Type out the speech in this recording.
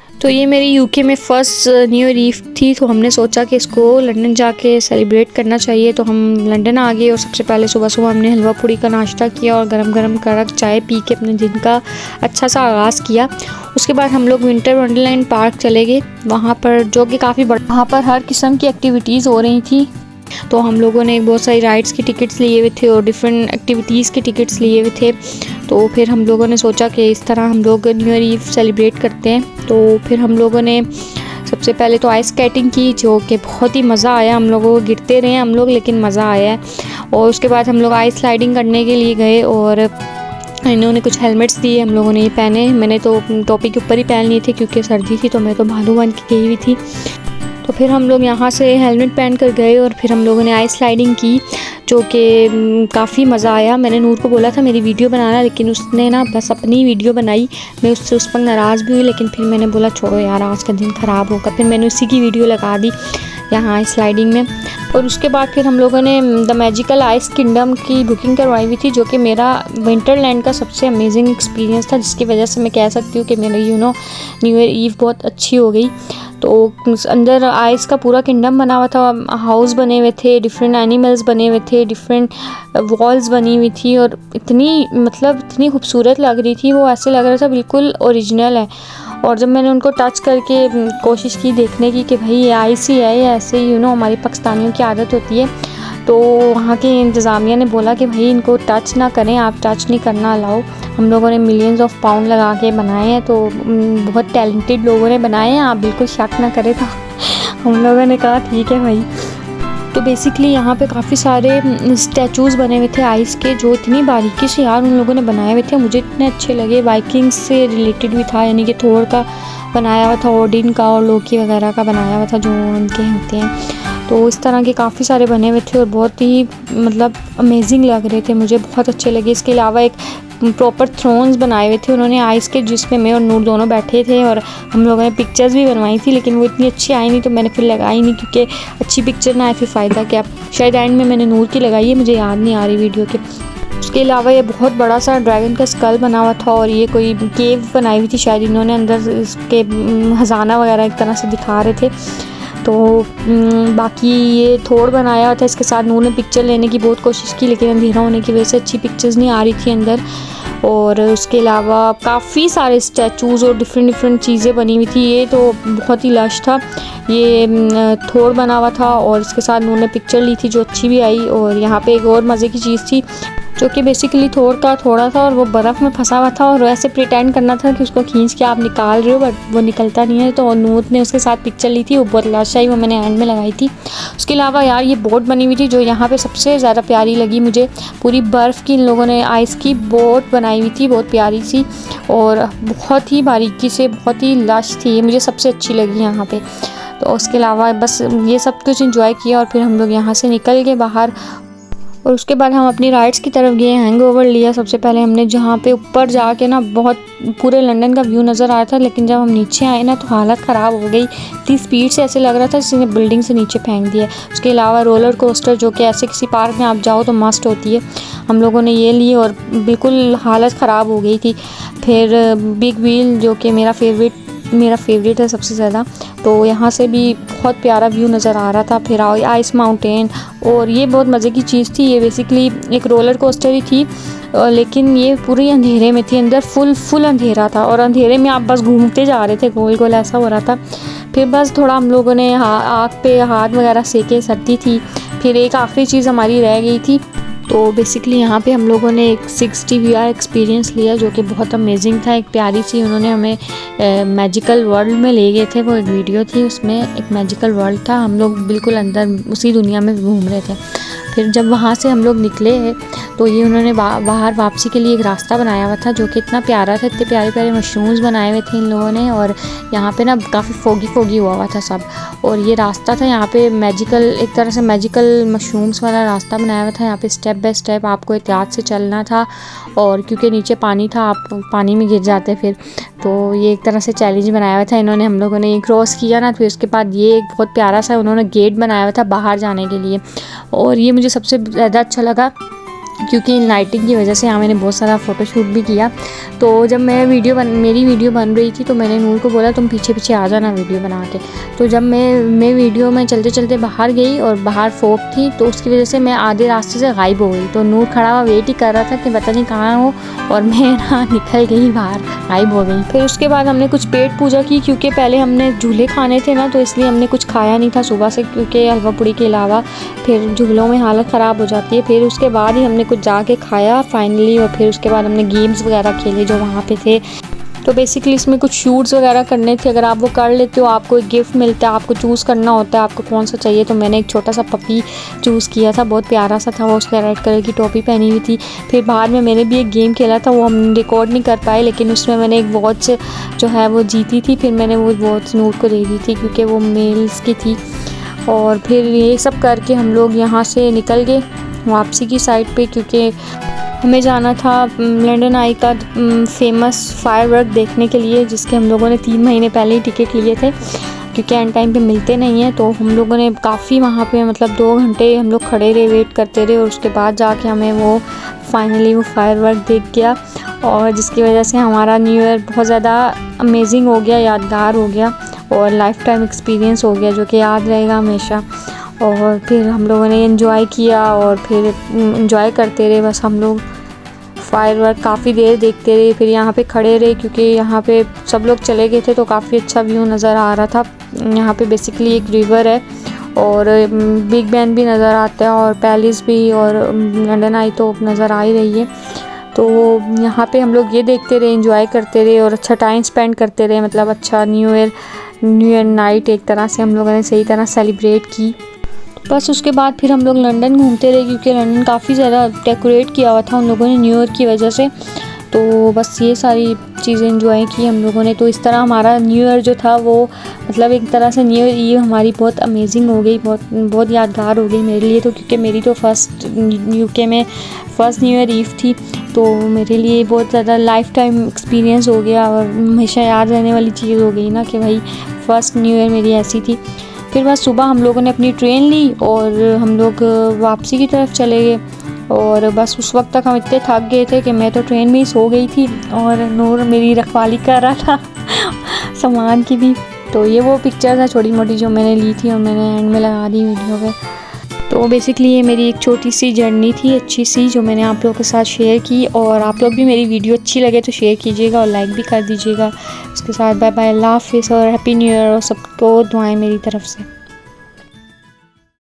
तो ये मेरी यूके में फ़र्स्ट न्यू ईयर ईव थी, तो हमने सोचा कि इसको लंदन जाके सेलिब्रेट करना चाहिए। तो हम लंदन आ गए और सबसे पहले सुबह सुबह हमने हलवा पूड़ी का नाश्ता किया और गरम गरम कड़क चाय पी के अपने दिन का अच्छा सा आगाज़ किया। उसके बाद हम लोग विंटर वंडरलैंड पार्क चले गए, वहाँ पर जो कि काफ़ी बड़ा, वहाँ पर हर किस्म की एक्टिविटीज़ हो रही थी। तो हम लोगों ने बहुत सारी राइड्स की टिकट्स लिए हुए थे और डिफरेंट एक्टिविटीज़ के टिकट्स लिए हुए थे। तो फिर हम लोगों ने सोचा कि इस तरह हम लोग न्यू ईयर ईव सेलिब्रेट करते हैं। तो फिर हम लोगों ने सबसे पहले तो आइस स्केटिंग की, जो कि बहुत ही मज़ा आया। हम लोगों को गिरते रहे हम लोग, लेकिन मज़ा आया है। और उसके बाद हम लोग आइस स्लाइडिंग करने के लिए गए और इन्होंने कुछ हेलमेट्स दिए, हम लोगों ने ये पहने। मैंने तो टोपी के ऊपर ही पहन लिए थे क्योंकि सर्दी थी, तो मैं तो भालू बन के गई हुई थी। तो फिर हम लोग यहाँ से हेलमेट पहन कर गए और फिर हम लोगों ने आइस स्लाइडिंग की, जो कि काफ़ी मज़ा आया। मैंने नूर को बोला था मेरी वीडियो बनाना, लेकिन उसने ना बस अपनी वीडियो बनाई। मैं उससे उस पर नाराज़ भी हुई, लेकिन फिर मैंने बोला छोड़ो यार, आज का दिन ख़राब होगा। फिर मैंने उसी की वीडियो लगा दी यहाँ आइस स्लाइडिंग में। और उसके बाद फिर हम लोगों ने द मैजिकल आइस किंगडम की बुकिंग करवाई हुई थी, जो कि मेरा विंटरलैंड का सबसे अमेजिंग एक्सपीरियंस था, जिसकी वजह से मैं कह सकती हूँ कि मेरा न्यू ईयर ईव बहुत अच्छी हो गई। तो अंदर आइस का पूरा किंगडम बना हुआ था, हाउस बने हुए थे, डिफरेंट एनिमल्स बने हुए थे, डिफरेंट वॉल्स बनी हुई थी और इतनी खूबसूरत लग रही थी वो, ऐसे लग रहा था बिल्कुल ओरिजिनल है। और जब मैंने उनको टच करके कोशिश की देखने की कि भाई ये आइस ही है, ये ऐसे ही हमारी पाकिस्तानियों की आदत होती है, तो वहाँ की इंतज़ामिया ने बोला कि भाई इनको टच ना करें, आप टच नहीं करना अलाउ। हम लोगों ने मिलियंस ऑफ पाउंड लगा के बनाए हैं, तो बहुत टैलेंटेड लोगों ने बनाए हैं, आप बिल्कुल शक ना करें। तो हम लोगों ने कहा ठीक है भाई। तो बेसिकली यहाँ पे काफ़ी सारे स्टैचूज़ बने हुए थे आइस के, जो इतनी बारीकी से यार उन लोगों ने बनाए हुए थे, मुझे इतने अच्छे लगे। वाइकिंग्स से रिलेटेड भी था, यानी कि थोर का बनाया हुआ था, ओडिन का और लोकी वगैरह का बनाया हुआ था जो उनके होते हैं। तो इस तरह के काफ़ी सारे बने हुए थे और बहुत ही अमेजिंग लग रहे थे, मुझे बहुत अच्छे लगे। इसके अलावा एक प्रॉपर थ्रोन्स बनाए हुए थे उन्होंने आइस के, जिसमें मैं और नूर दोनों बैठे थे और हम लोगों ने पिक्चर्स भी बनवाई थी, लेकिन वो इतनी अच्छी आई नहीं तो मैंने फिर लगाई नहीं, क्योंकि अच्छी पिक्चर ना आए फिर फ़ायदा क्या। शायद एंड में मैंने नूर की लगाई है, मुझे याद नहीं आ रही वीडियो के। उसके अलावा ये बहुत बड़ा सा ड्रैगन का स्कल बना हुआ था और ये कोई केव बनाई हुई थी शायद इन्होंने, अंदर इसके खजाना वगैरह एक तरह से दिखा रहे थे। तो बाकी ये थोड़ बनाया हुआ था, इसके साथ नूर ने पिक्चर लेने की बहुत कोशिश की, लेकिन अंधेरा होने की वजह से अच्छी पिक्चर्स नहीं आ रही थी अंदर। और उसके अलावा काफ़ी सारे स्टैचूज़ और डिफरेंट चीज़ें बनी हुई थी। ये तो बहुत ही लश था, ये थोड़ बना हुआ था और इसके साथ नूर ने पिक्चर ली थी जो अच्छी भी आई। और यहाँ पे एक और मज़े की चीज़ थी, जो कि बेसिकली थोड़ का थोड़ा था और वो बर्फ़ में फंसा हुआ था और ऐसे प्रिटेंड करना था कि उसको खींच के आप निकाल रहे हो, बट वो निकलता नहीं है। तो नूर ने उसके साथ पिक्चर ली थी, वो बहुत लाश आई, वो मैंने एंड में लगाई थी। उसके अलावा यार ये बोट बनी हुई थी, जो यहाँ पे सबसे ज़्यादा प्यारी लगी मुझे। पूरी बर्फ़ की इन लोगों ने आइस की बोट बनाई हुई थी, बहुत प्यारी सी और बहुत ही बारीकी से, बहुत ही लश थी, ये मुझे सबसे अच्छी लगी यहाँ पे। तो उसके अलावा बस ये सब कुछ इंजॉय किया और फिर हम लोग यहाँ से निकल गए बाहर। और उसके बाद हम अपनी राइड्स की तरफ गए, हैंगओवर लिया। सबसे पहले हमने जहाँ पे ऊपर जाके ना बहुत पूरे लंदन का व्यू नज़र आया था, लेकिन जब हम नीचे आए ना तो हालत ख़राब हो गई। इतनी स्पीड से ऐसे लग रहा था जैसे बिल्डिंग से नीचे फेंक दिया। उसके अलावा रोलर कोस्टर, जो कि ऐसे किसी पार्क में आप जाओ तो मस्ट होती है, हम लोगों ने ये ली और बिल्कुल हालत ख़राब हो गई थी। फिर बिग व्हील, जो कि मेरा फेवरेट है सबसे ज़्यादा, तो यहाँ से भी बहुत प्यारा व्यू नज़र आ रहा था। फिर आइस माउंटेन, और ये बहुत मज़े की चीज़ थी। ये बेसिकली एक रोलर कोस्टर ही थी, लेकिन ये पूरी अंधेरे में थी, अंदर फुल अंधेरा था और अंधेरे में आप बस घूमते जा रहे थे गोल गोल, ऐसा हो रहा था। फिर बस थोड़ा हम लोगों ने आग पे हाथ वगैरह सेके, सर्दी थी। फिर एक आखिरी चीज़ हमारी रह गई थी, तो बेसिकली यहाँ पे हम लोगों ने एक 6D VR एक्सपीरियंस लिया, जो कि बहुत अमेजिंग था। एक प्यारी सी उन्होंने हमें मैजिकल वर्ल्ड में ले गए थे, वो एक वीडियो थी, उसमें एक मैजिकल वर्ल्ड था, हम लोग बिल्कुल अंदर उसी दुनिया में घूम रहे थे। फिर जब वहाँ से हम लोग निकले तो ये उन्होंने बाहर वापसी के लिए एक रास्ता बनाया हुआ था, जो कि इतना प्यारा था, इतने प्यारे प्यारे मशरूम्स बनाए हुए थे इन लोगों ने। और यहाँ पे ना काफ़ी फोगी हुआ था सब, और ये रास्ता था यहाँ पे मैजिकल, एक तरह से मैजिकल मशरूम्स वाला रास्ता बनाया हुआ था। यहाँ पे स्टेप बाय स्टेप आपको एहतियात से चलना था, और क्योंकि नीचे पानी था, आप पानी में गिर जाते फिर, तो ये एक तरह से चैलेंज बनाया हुआ था इन्होंने। हम लोगों ने ये क्रॉस किया ना, फिर उसके बाद ये एक बहुत प्यारा सा उन्होंने गेट बनाया हुआ था बाहर जाने के लिए, और ये मुझे सबसे ज़्यादा अच्छा लगा क्योंकि लाइटिंग की वजह से यहाँ मैंने बहुत सारा फ़ोटोशूट भी किया। तो जब मेरी वीडियो बन रही थी तो मैंने नूर को बोला तुम पीछे पीछे आ जाना वीडियो बना के। तो जब मैं वीडियो में चलते चलते बाहर गई और बाहर फोक थी तो उसकी वजह से मैं आधे रास्ते से गायब हो गई। तो नूर खड़ा हुआ वेट ही कर रहा था कि पता नहीं कहाँ हो, और मैं ना निकल गई बाहर, गायब हो गई। फिर उसके बाद हमने कुछ पेट पूजा की, क्योंकि पहले हमने झूले खाने थे ना, तो इसलिए हमने कुछ खाया नहीं था सुबह से, क्योंकि हलवा पूड़ी के अलावा फिर झूलों में हालत ख़राब हो जाती है। फिर उसके बाद ही हमने कुछ जाके खाया फाइनली, और फिर उसके बाद हमने गेम्स वगैरह खेले जो वहाँ पे थे। तो बेसिकली इसमें कुछ शूट्स वगैरह करने थे, अगर आप वो कर लेते हो आपको एक गिफ्ट मिलता है, आपको चूज़ करना होता है आपको कौन सा चाहिए। तो मैंने एक छोटा सा पपी चूज़ किया था, बहुत प्यारा सा था वो, उसने रेड कलर की टोपी पहनी हुई थी। फिर बाहर में मैंने भी एक गेम खेला था, वो हम रिकॉर्ड नहीं कर पाए, लेकिन उसमें मैंने एक वॉच जो है वो जीती थी। फिर मैंने वो वॉच नूर को दे दी थी क्योंकि वो मेल्स की थी। और फिर ये सब करके हम लोग यहाँ से निकल गए वापसी की साइड पे, क्योंकि हमें जाना था लंदन आई का फेमस फायरवर्क देखने के लिए, जिसके हम लोगों ने 3 महीने पहले ही टिकट लिए थे, क्योंकि एंड टाइम पे मिलते नहीं हैं। तो हम लोगों ने काफ़ी वहाँ पे मतलब 2 घंटे हम लोग खड़े रहे, वेट करते रहे, और उसके बाद जाके हमें वो फाइनली वो फायरवर्क दिख गया, और जिसकी वजह से हमारा न्यू ईयर बहुत ज़्यादा अमेजिंग हो गया, यादगार हो गया, और लाइफ टाइम एक्सपीरियंस हो गया जो कि याद रहेगा हमेशा। और फिर हम लोगों ने एंजॉय किया, और फिर एंजॉय करते रहे बस हम लोग, फायरवर्क काफ़ी देर देखते रहे। फिर यहाँ पे खड़े रहे क्योंकि यहाँ पे सब लोग चले गए थे, तो काफ़ी अच्छा व्यू नज़र आ रहा था। यहाँ पे बेसिकली एक रिवर है और बिग बैन भी नज़र आता है, और पैलेस भी, और लंदन आई तो नज़र आ ही रही है। तो यहाँ पे हम लोग ये देखते रहे, एंजॉय करते रहे, और अच्छा टाइम स्पेंड करते रहे, मतलब अच्छा न्यू ईयर नाइट एक तरह से हम लोगों ने सही तरह सेलिब्रेट की। बस उसके बाद फिर हम लोग लंदन घूमते रहे, क्योंकि लंदन काफ़ी ज़्यादा डेकोरेट किया हुआ था उन लोगों ने न्यू ईयर की वजह से। तो बस ये सारी चीज़ें एंजॉय की हम लोगों ने। तो इस तरह हमारा न्यू ईयर जो था वो मतलब एक तरह से न्यू ईयर हमारी बहुत अमेजिंग हो गई, बहुत यादगार हो गई मेरे लिए। तो क्योंकि मेरी तो फर्स्ट यूके में फ़र्स्ट न्यू ईयर ईव थी, तो मेरे लिए बहुत ज़्यादा लाइफ टाइम एक्सपीरियंस हो गया, और हमेशा याद रहने वाली चीज़ हो गई ना कि भाई फ़र्स्ट न्यू ईयर मेरी ऐसी थी। फिर बस सुबह हम लोगों ने अपनी ट्रेन ली और हम लोग वापसी की तरफ चले गए, और बस उस वक्त तक हम इतने थक गए थे कि मैं तो ट्रेन में ही सो गई थी, और नूर मेरी रखवाली कर रहा था सामान की भी। तो ये वो पिक्चर्स हैं छोटी मोटी जो मैंने ली थी, और मैंने एंड में लगा दी वीडियो पे। तो बेसिकली ये मेरी एक छोटी सी जर्नी थी अच्छी सी, जो मैंने आप लोगों के साथ शेयर की। और आप लोग भी मेरी वीडियो अच्छी लगे तो शेयर कीजिएगा और लाइक भी कर दीजिएगा। उसके साथ बाय बाय, अल्लाह हाफिज़ और हैप्पी न्यू ईयर, और सबको दुआएं मेरी तरफ से।